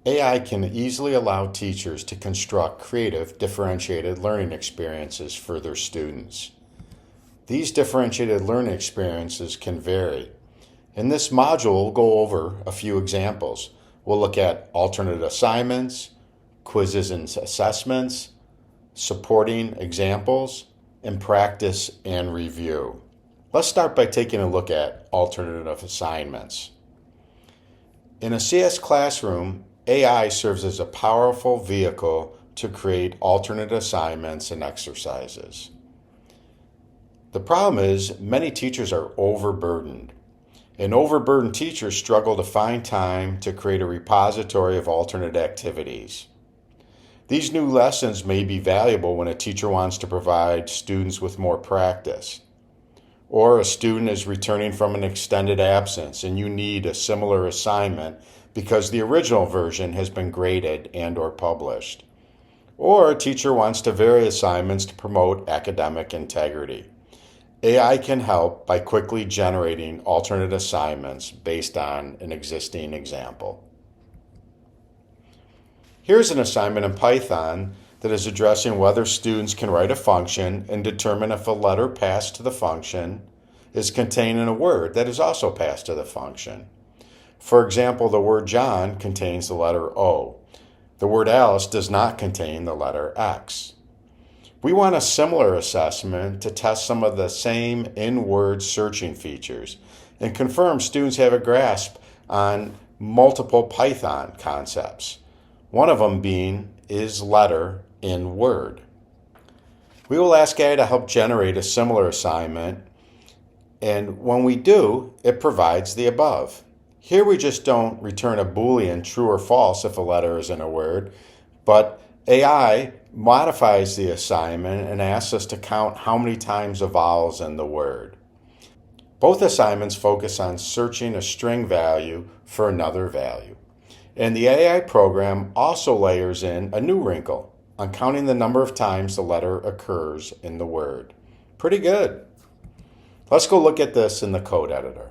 AI can easily allow teachers to construct creative, differentiated learning experiences for their students. These differentiated learning experiences can vary. In this module, we'll go over a few examples. We'll look at alternate assignments, quizzes and assessments, supporting examples, and practice and review. Let's start by taking a look at alternative assignments. In a CS classroom, AI serves as a powerful vehicle to create alternate assignments and exercises. The problem is many teachers are overburdened, and overburdened teachers struggle to find time to create a repository of alternate activities. These new lessons may be valuable when a teacher wants to provide students with more practice, or a student is returning from an extended absence and you need a similar assignment because the original version has been graded and/or published. Or a teacher wants to vary assignments to promote academic integrity. AI can help by quickly generating alternate assignments based on an existing example. Here's an assignment in Python that is addressing whether students can write a function and determine if a letter passed to the function is contained in a word that is also passed to the function. For example, the word John contains the letter O. The word Alice does not contain the letter X. We want a similar assessment to test some of the same in-word searching features and confirm students have a grasp on multiple Python concepts. One of them being is letter in word. We will ask AI to help generate a similar assignment, and when we do, it provides the above. Here we just don't return a Boolean true or false if a letter is in a word, but AI modifies the assignment and asks us to count how many times a vowel is in the word. Both assignments focus on searching a string value for another value. And the AI program also layers in a new wrinkle on counting the number of times the letter occurs in the word. Pretty good. Let's go look at this in the code editor.